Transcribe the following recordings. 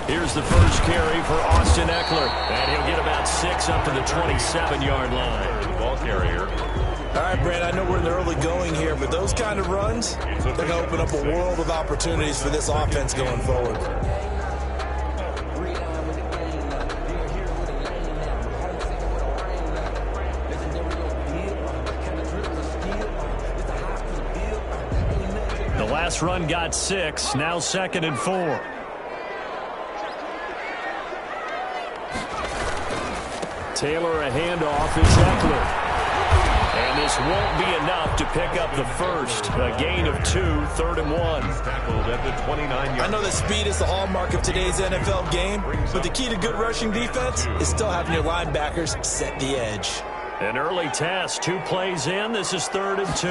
Here's the first carry for Austin Eckler. And he'll get about 6 up to the 27-yard line. Ball carrier. All right, Brad, I know we're in the early going here, but those kind of runs, they're going to open up a world of opportunities for this offense going forward. The last run got 6, now 2nd and 4. Taylor, a handoff, is Eckler. And this won't be enough to pick up the first. A gain of 2, 3rd and 1. Tackled at the 29-yard. I know that speed is the hallmark of today's NFL game, but the key to good rushing defense is still having your linebackers set the edge. An early test, 2 plays in. This is 3rd and 2.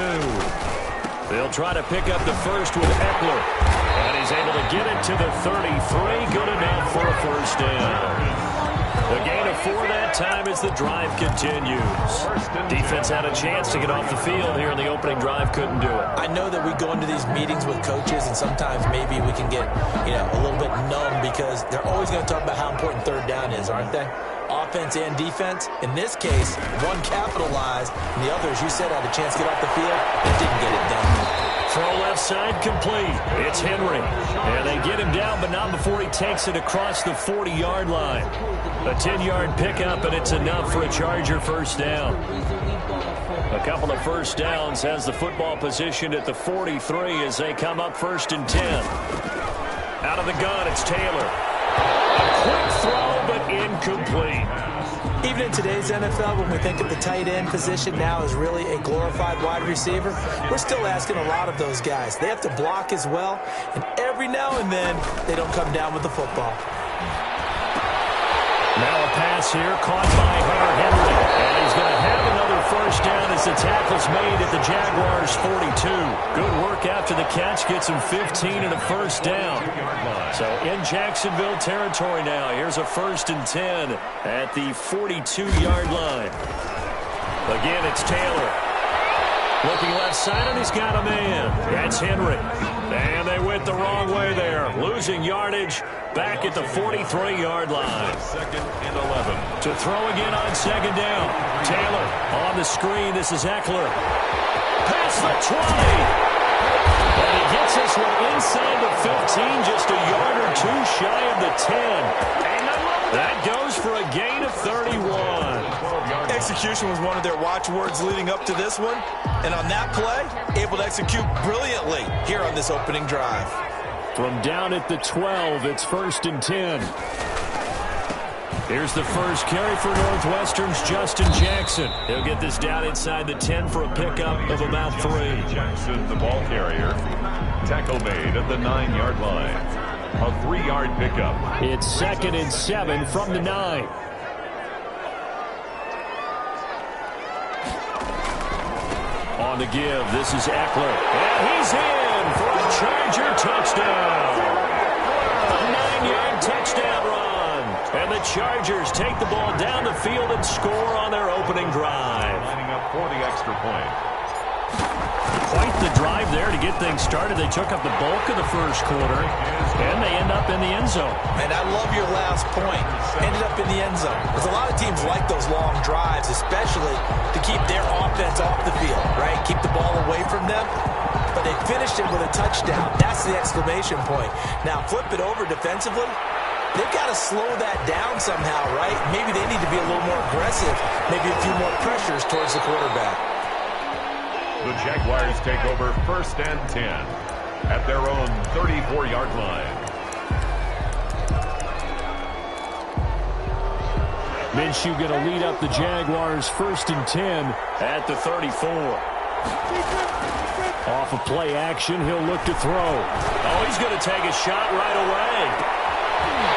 They'll try to pick up the first with Eckler. And he's able to get it to the 33. Good enough for a first down. A gain of 4 that time as the drive continues. Defense had a chance to get off the field here in the opening drive, couldn't do it. I know that we go into these meetings with coaches, and sometimes maybe we can get, a little bit numb because they're always going to talk about how important 3rd down is, aren't they? Offense and defense. In this case, one capitalized, and the other, as you said, had a chance to get off the field and didn't get it done. Throw left side complete. It's Henry. And they get him down, but not before he takes it across the 40-yard line. A 10-yard pickup, and it's enough for a Charger first down. A couple of first downs has the football positioned at the 43 as they come up 1st and 10. Out of the gun, it's Taylor. A quick throw, but incomplete. Even in today's NFL, when we think of the tight end position now as really a glorified wide receiver, we're still asking a lot of those guys. They have to block as well, and every now and then, they don't come down with the football. Now a pass here, caught by Hunter Henry. And he's going to have another first down as the tackle's made at the Jaguars' 42. Good work after the catch, gets him 15 and a first down. So in Jacksonville territory now, here's a 1st and 10 at the 42-yard line. Again, it's Taylor. Looking left side, and he's got a man. That's Henry. And they went the wrong way there. Losing yardage back at the 43-yard line. 2nd and 11. To throw again on 2nd down. Taylor on the screen. This is Eckler. Past the 20. And he gets this one inside the 15, just a yard or 2 shy of the 10. That goes for a gain of 31. Execution was one of their watchwords leading up to this one. And on that play, able to execute brilliantly here on this opening drive. From down at the 12, it's 1st and 10. Here's the first carry for Northwestern's Justin Jackson. He'll get this down inside the 10 for a pickup of about 3. Jackson, the ball carrier. Tackle made at the 9-yard line. A 3-yard pickup. It's 2nd and 7 from the 9. On the give, this is Eckler. And he's in for a Charger touchdown. A 9-yard touchdown run. And the Chargers take the ball down the field and score on their opening drive. Lining up for the extra point. Quite the drive there to get things started. They took up the bulk of the first quarter, and they end up in the end zone. And I love your last point. Ended up in the end zone. Because a lot of teams like those long drives, especially to keep their offense off the field, right? Keep the ball away from them. But they finished it with a touchdown. That's the exclamation point. Now, flip it over defensively. They've got to slow that down somehow, right? Maybe they need to be a little more aggressive. Maybe a few more pressures towards the quarterback. The Jaguars take over 1st and 10 at their own 34-yard line. Minshew going to lead up the Jaguars 1st and 10 at the 34. Off of play action, he'll look to throw. Oh, he's going to take a shot right away.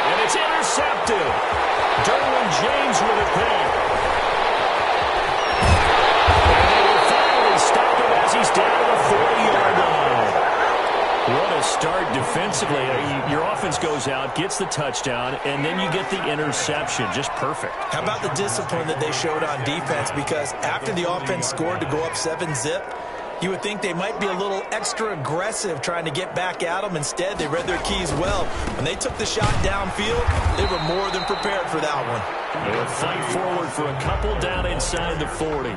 And it's intercepted. Derwin James with a pick. Stop him as he's down to the 40-yard line. What a start defensively. Your offense goes out, gets the touchdown, and then you get the interception. Just perfect. How about the discipline that they showed on defense? Because after the offense scored to go up 7-zip, You would think they might be a little extra aggressive trying to get back at them. Instead, they read their keys well. When they took the shot downfield, they were more than prepared for that one. They'll fight forward for a couple down inside the 40.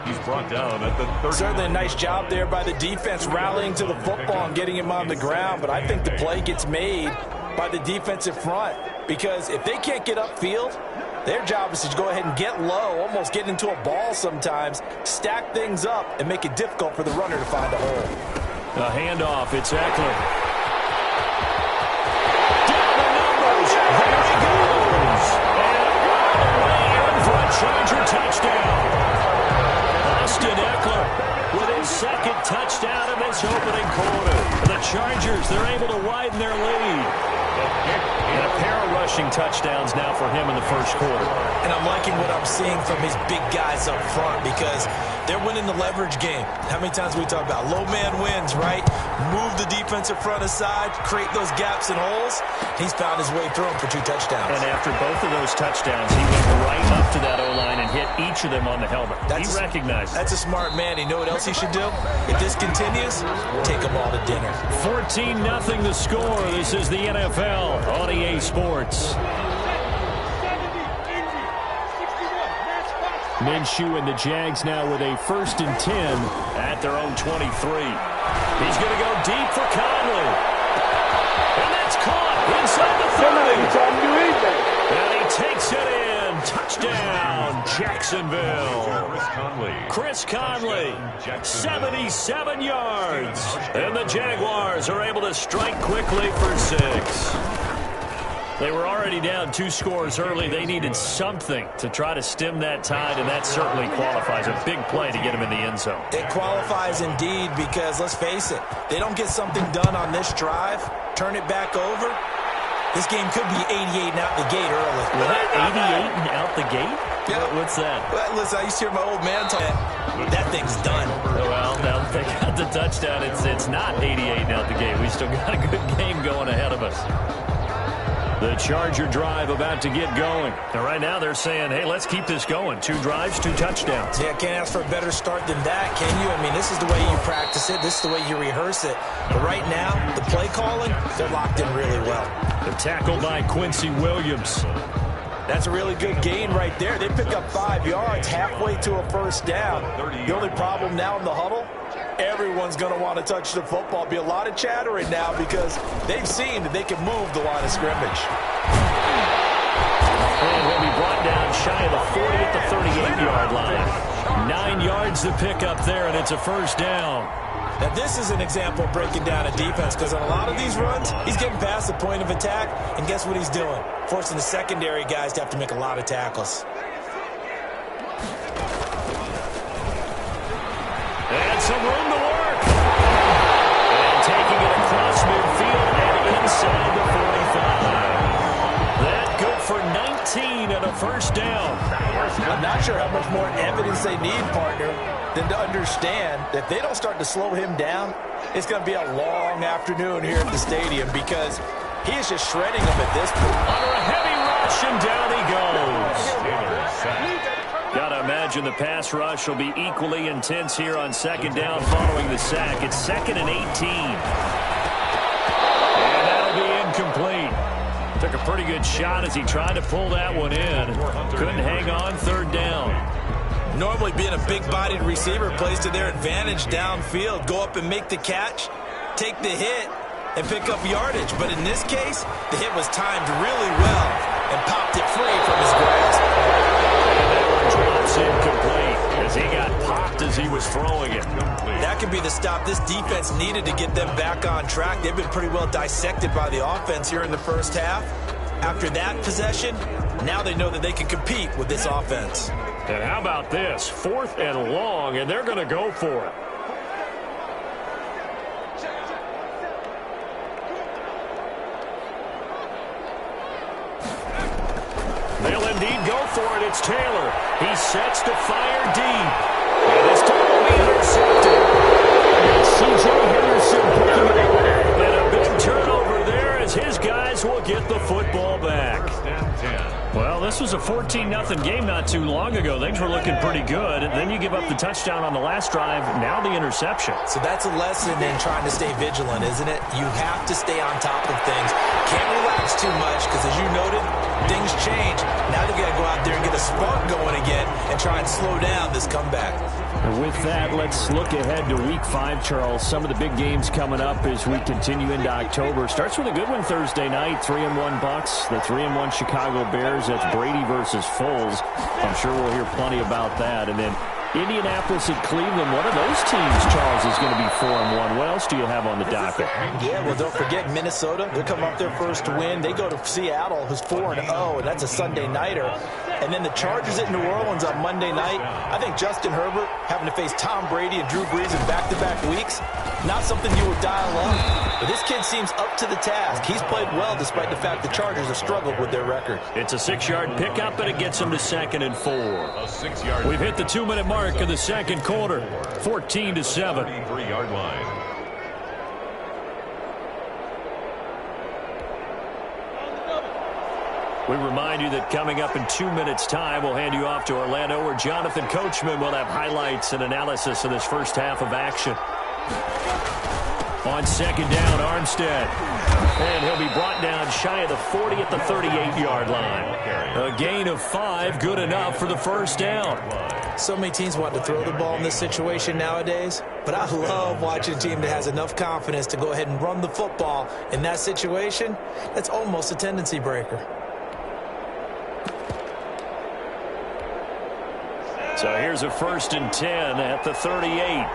He's brought down at the 30. Certainly a nice job there by the defense rallying to the football and getting him on the ground. But I think the play gets made by the defensive front, because if they can't get upfield, their job is to go ahead and get low, almost get into a ball sometimes, stack things up, and make it difficult for the runner to find a hole. A handoff, it's Eckler. Down the numbers, there he goes. And right away in for a Charger touchdown. Austin Eckler with his second touchdown of this opening quarter. The Chargers, they're able to widen their lead. And a pair of rushing touchdowns now for him in the first quarter. And I'm liking what I'm seeing from his big guys up front, because they're winning the leverage game. How many times we talk about low man wins, right? Move the defensive front aside, create those gaps and holes. He's found his way through them for 2 touchdowns. And after both of those touchdowns, he went right up to that O-line and hit each of them on the helmet. He recognized it. That's a smart man. You know what else he should do? If this continues, take them all to dinner. 14-0 the score. This is the NFL on EA Sports. Minshew and the Jags now with a 1st and 10 at their own 23. He's going to go deep for Conley. And that's caught inside the 30. And he takes it in. Touchdown, Jacksonville. Chris Conley, 77 yards. And the Jaguars are able to strike quickly for 6. They were already down 2 scores early. They needed something to try to stem that tide, and that certainly qualifies. A big play to get him in the end zone. It qualifies indeed, because let's face it, they don't get something done on this drive, turn it back over, this game could be 88 and out the gate early. What? 88 and out the gate? Yeah. What's that? Well, listen, I used to hear my old man talk. That thing's done. Well, now they got the touchdown. It's not 88 and out the gate. We still got a good game going ahead of us. The Charger drive about to get going. And right now they're saying, hey, let's keep this going. 2 drives, 2 touchdowns. Yeah, can't ask for a better start than that, can you? I mean, this is the way you practice it. This is the way you rehearse it. But right now, the play calling, they're locked in really well. The tackle by Quincy Williams. That's a really good gain right there. They pick up 5 yards halfway to a 1st down. The only problem now in the huddle, everyone's going to want to touch the football. Be a lot of chattering now, because they've seen that they can move the line of scrimmage. And he'll be brought down shy of the 40 at the 38-yard line. 9 yards to pick up there, and it's a 1st down. Now, this is an example of breaking down a defense, because on a lot of these runs, he's getting past the point of attack, and guess what he's doing? Forcing the secondary guys to have to make a lot of tackles. And some room to work. And taking it across midfield and inside the 45. That good for 19 and a 1st down. I'm not sure how much more evidence they need, partner, than to understand that if they don't start to slow him down, it's going to be a long afternoon here at the stadium, because he is just shredding them at this point. Under a heavy rush, and down he goes. Gotta imagine the pass rush will be equally intense here on 2nd down following the sack. It's 2nd and 18. And that'll be incomplete. Took a pretty good shot as he tried to pull that one in. Couldn't hang on 3rd down. Normally, being a big-bodied receiver plays to their advantage downfield. Go up and make the catch, take the hit, and pick up yardage. But in this case, the hit was timed really well and popped it free from his grasp. And that one drops incomplete as he got popped as he was throwing it. That could be the stop this defense needed to get them back on track. They've been pretty well dissected by the offense here in the 1st half. After that possession, now they know that they can compete with this offense. And how about this? 4th and long, and they're going to go for it. They'll indeed go for it. It's Taylor. He sets to fire deep. And this time will be intercepted. And C.J. Henderson picking it up. And a big turnover there as his guys Chargers will get the football back. First and 10. Well, this was a 14-0 game not too long ago. Things were looking pretty good. And then you give up the touchdown on the last drive, now the interception. So that's a lesson in trying to stay vigilant, isn't it? You have to stay on top of things. Can't relax too much because, as you noted, things change. Now you got to go out there and get a spark going again and try and slow down this comeback. And with that, let's look ahead to Week 5, Charles. Some of the big games coming up as we continue into October. Starts with a good one Thursday night, 3-1 Bucks, the 3-1 Chicago Bears. That's Brady versus Foles. I'm sure we'll hear plenty about that. And then Indianapolis at Cleveland. One of those teams, Charles, is going to be 4-1. What else do you have on the docket? Yeah, well, don't forget Minnesota. They're coming off their first win. They go to Seattle, who's 4-0, and that's a Sunday nighter. And then the Chargers at New Orleans on Monday night. I think Justin Herbert having to face Tom Brady and Drew Brees in back-to-back weeks, not something you would dial up. But this kid seems up to the task. He's played well despite the fact the Chargers have struggled with their record. It's a 6-yard pickup, and it gets them to 2nd and 4. A 6-yard. We've hit the 2-minute mark of the second quarter, 14-7. 3-yard line. We remind you that coming up in 2 minutes' time, we'll hand you off to Orlando, where Jonathan Coachman will have highlights and analysis of this first half of action. On second down, Armstead. And he'll be brought down shy of the 40 at the 38-yard line. A gain of 5, good enough for the first down. So many teams want to throw the ball in this situation nowadays, but I love watching a team that has enough confidence to go ahead and run the football in that situation. That's almost a tendency breaker. So here's a 1st and 10 at the 38.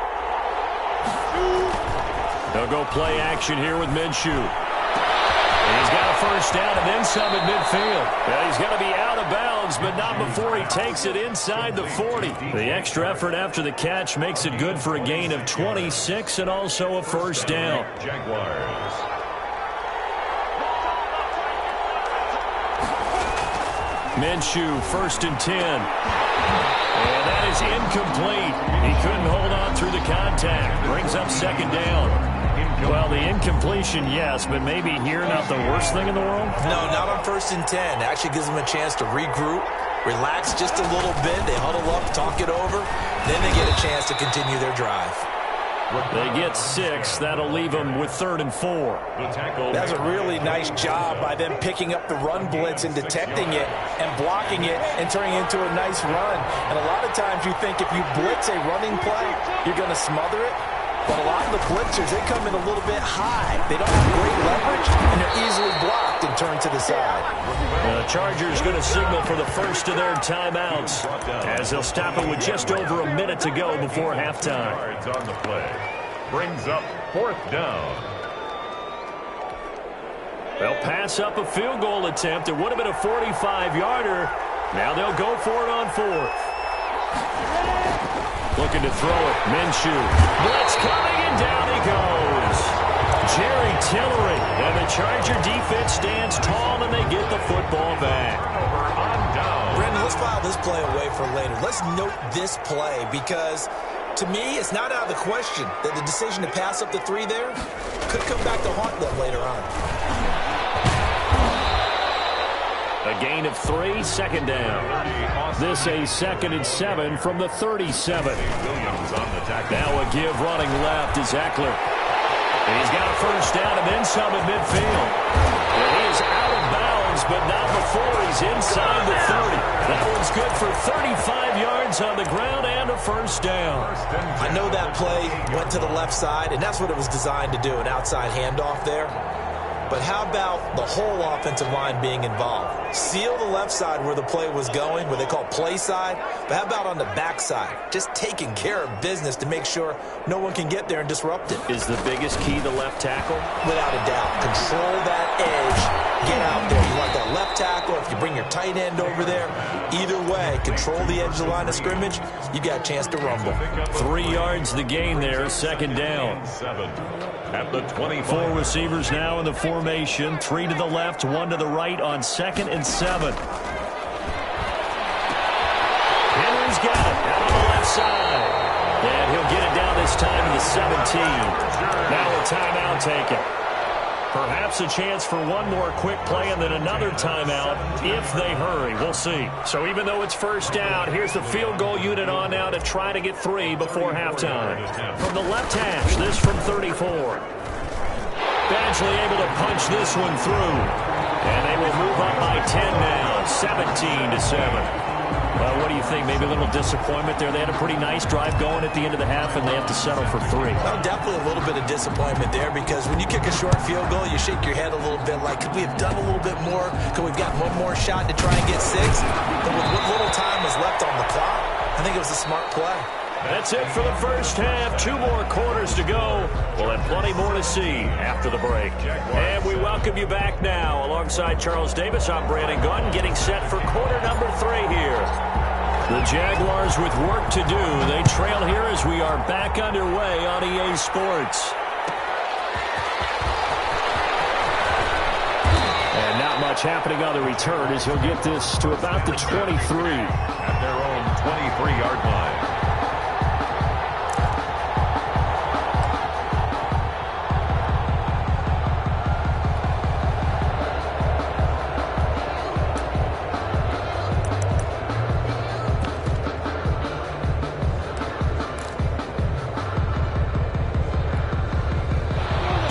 They'll go play action here with Minshew. And he's got a first down and then some at midfield. Well, he's going to be out of bounds, but not before he takes it inside the 40. The extra effort after the catch makes it good for a gain of 26 and also a first down. Jaguars. Minshew, 1st and 10. And that is incomplete. He couldn't hold on through the contact. Brings up 2nd down. Well, the incompletion, yes, but maybe here not the worst thing in the world? No, not on 1st and 10. Actually gives them a chance to regroup, relax just a little bit. They huddle up, talk it over. Then they get a chance to continue their drive. They get 6. That'll leave them with 3rd and 4. That's a really nice job by them picking up the run blitz and detecting it and blocking it and turning it into a nice run. And a lot of times you think if you blitz a running play, you're going to smother it. But a lot of the blitzers, they come in a little bit high. They don't have great leverage, and they're easily blocked and turned to the side. The Chargers going to signal for the first of their timeouts as they'll stop it with just over a minute to go before halftime. On the play. Brings up 4th down. They'll pass up a field goal attempt. It would have been a 45-yarder. Now they'll go for it on 4th. Looking to throw it. Minshew. Blitz coming, and down he goes. Jerry Tillery. And the Charger defense stands tall, and they get the football back. Brendan, let's file this play away for later. Let's note this play because, to me, it's not out of the question that the decision to pass up the 3 there could come back to haunt them later on. A gain of 3, 2nd down. This a 2nd and 7 from the 37. Now a give running left is Eckler. And he's got a first down and then some at midfield. And he is out of bounds, but not before he's inside the 30. That one's good for 35 yards on the ground and a first down. I know that play went to the left side, and that's what it was designed to do, an outside handoff there. But how about the whole offensive line being involved? Seal the left side where the play was going, what they call play side. But how about on the back side? Just taking care of business to make sure no one can get there and disrupt it. Is the biggest key the left tackle? Without a doubt. Control that edge. Get out there. You want that left tackle. If you bring your tight end over there, either way, control the edge of the line of scrimmage. You got a chance to rumble. 3 yards the gain there, 2nd down. At the 24. 4 receivers now in the formation. 3 to the left, 1 to the right on 2nd and 7. Henry's got it out on the left side. And he'll get it down this time to the 17. Now a timeout taken. Perhaps a chance for one more quick play and then another timeout if they hurry. We'll see. So even though it's first down, here's the field goal unit on now to try to get 3 before halftime. From the left hash, this from 34. Badgley able to punch this one through. And they will move up by 10 now, 17-7. Well, what do you think? Maybe a little disappointment there. They had a pretty nice drive going at the end of the half, and they have to settle for 3. Well, definitely a little bit of disappointment there because when you kick a short field goal, you shake your head a little bit like, could we have done a little bit more? Could we have gotten one more shot to try and get 6? But with what little time was left on the clock, I think it was a smart play. That's it for the first half. 2 more quarters to go. We'll have plenty more to see after the break. And we welcome you back now. Alongside Charles Davis, I'm Brandon Gunn, getting set for quarter number 3 here. The Jaguars with work to do. They trail here as we are back underway on EA Sports. And not much happening on the return as he'll get this to about the 23. At their own 23-yard line.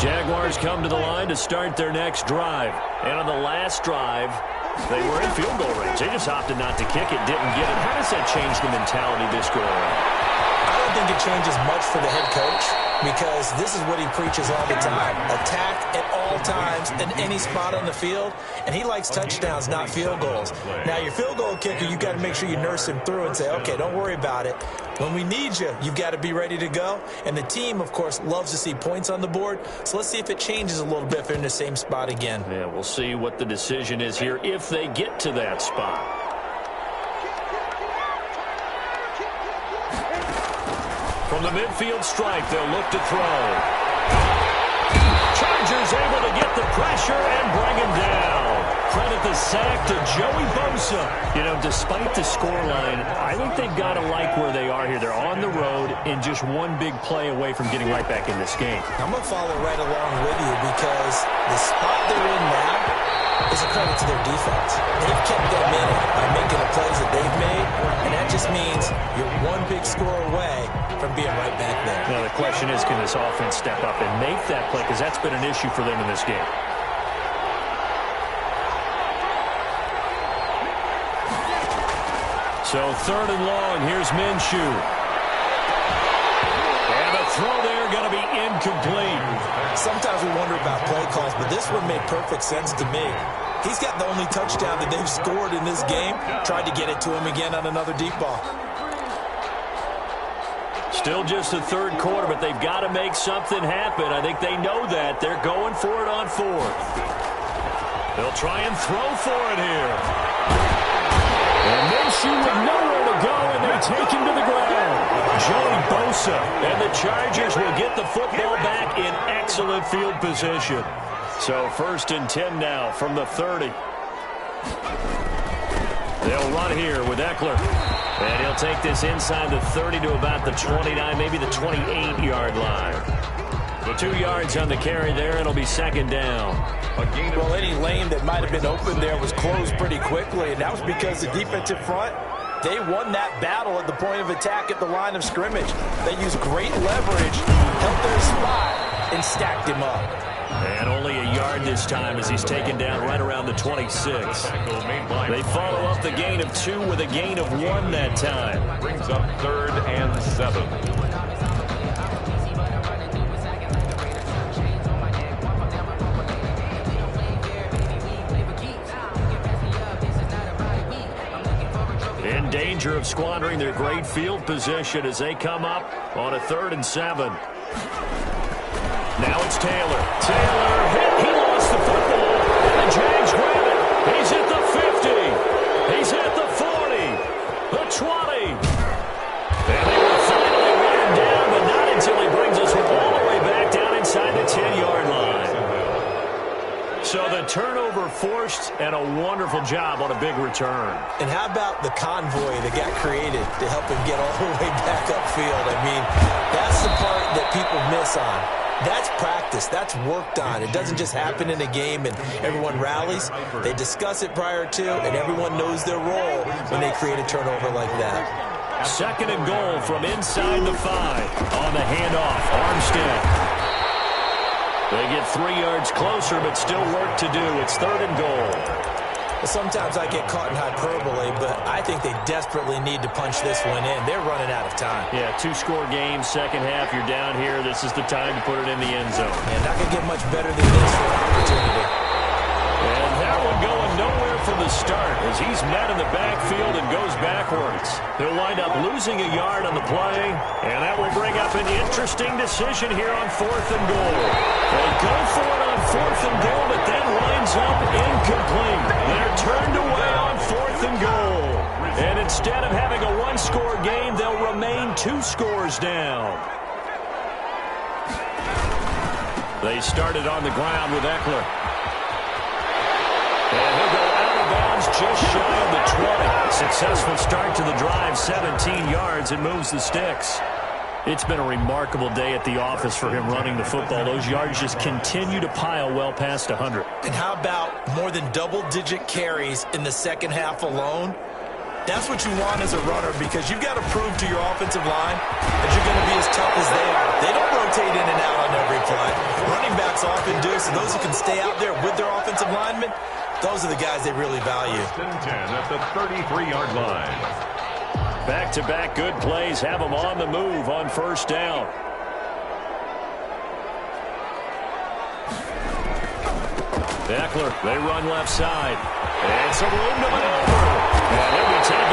Jaguars come to the line to start their next drive. And on the last drive, they were in field goal range. They just opted not to kick it, didn't get it. How does that change the mentality this go around? I don't think it changes much for the head coach because this is what he preaches all the time. Attack at all times in any spot on the field. And he likes touchdowns, not field goals. Now, your field goal kicker, you've got to make sure you nurse him through and say, okay, don't worry about it. When we need you, you've got to be ready to go. And the team, of course, loves to see points on the board. So let's see if it changes a little bit if they're in the same spot again. Yeah, we'll see what the decision is here if they get to that spot. From the midfield stripe, they'll look to throw. Chargers able to get the pressure and bring him down. Credit the sack to Joey Bosa. You know, despite the scoreline, I think they've got to like where they are here. They're on the road and just one big play away from getting right back in this game. I'm going to follow right along with you because the spot they're in now is a credit to their defense. They've kept them in it by making the plays that they've made, and that just means you're one big score away from being right back there. Now, the question is, can this offense step up and make that play? Because that's been an issue for them in this game. So 3rd and long, here's Minshew. And the throw there going to be incomplete. Sometimes we wonder about play calls, but this one made perfect sense to me. He's got the only touchdown that they've scored in this game. Tried to get it to him again on another deep ball. Still just the 3rd quarter, but they've got to make something happen. I think they know that. They're going for it on 4th. They'll try and throw for it here. And Minshew with nowhere to go, and they take him to the ground. Joey Bosa and the Chargers will get the football back in excellent field position. So 1st and 10 now from the 30. They'll run here with Eckler. And he'll take this inside the 30 to about the 29, maybe the 28-yard line. The 2 yards on the carry there. It'll be 2nd down. Well, any lane that might have been open there was closed pretty quickly, and that was because the defensive front, they won that battle at the point of attack at the line of scrimmage. They used great leverage, held their spot, and stacked him up. And only a yard this time as he's taken down right around the 26. They follow up the gain of 2 with a gain of 1 that time. Brings up 3rd and 7. In danger of squandering their great field position as they come up on a 3rd and 7. Now it's Taylor. Taylor hit. He lost the football. And the Jags grab it. He's at the 50. He's at the 40. The 20. And they will finally run him down, but not until he brings us all the way back down inside the 10-yard line. So the turnover forced and a wonderful job on a big return. And how about the convoy that got created to help him get all the way back upfield? I mean, that's the part that people miss on. That's practice. That's worked on. It doesn't just happen in a game and everyone rallies. They discuss it prior to, and everyone knows their role when they create a turnover like that. 2nd and goal from inside the 5. On the handoff, Armstead. They get 3 yards closer, but still work to do. It's 3rd and goal. Sometimes I get caught in hyperbole, but I think they desperately need to punch this one in. They're running out of time. Yeah, 2-score game, second half, you're down here. This is the time to put it in the end zone. And not going to get much better than this for an opportunity. And that one going nowhere from the start as he's met in the backfield and goes backwards. He'll wind up losing a yard on the play, and that will bring up an interesting decision here on 4th and goal. They go for it on 4th and goal, but then winds up incomplete. They're turned away on 4th and goal. And instead of having a 1-score game, they'll remain 2 scores down. They started on the ground with Eckler. And he'll go out of bounds just shy of the 20. Successful start to the drive, 17 yards, and moves the sticks. It's been a remarkable day at the office for him running the football. Those yards just continue to pile well past 100. And how about more than double-digit carries in the second half alone? That's what you want as a runner, because you've got to prove to your offensive line that you're going to be as tough as they are. They don't rotate in and out on every play. Running backs often do, so those who can stay out there with their offensive linemen, those are the guys they really value. 10 at the 33-yard line. Back-to-back good plays have them on the move on 1st down. Eckler, they run left side. And some room to maneuver. And he'll be taken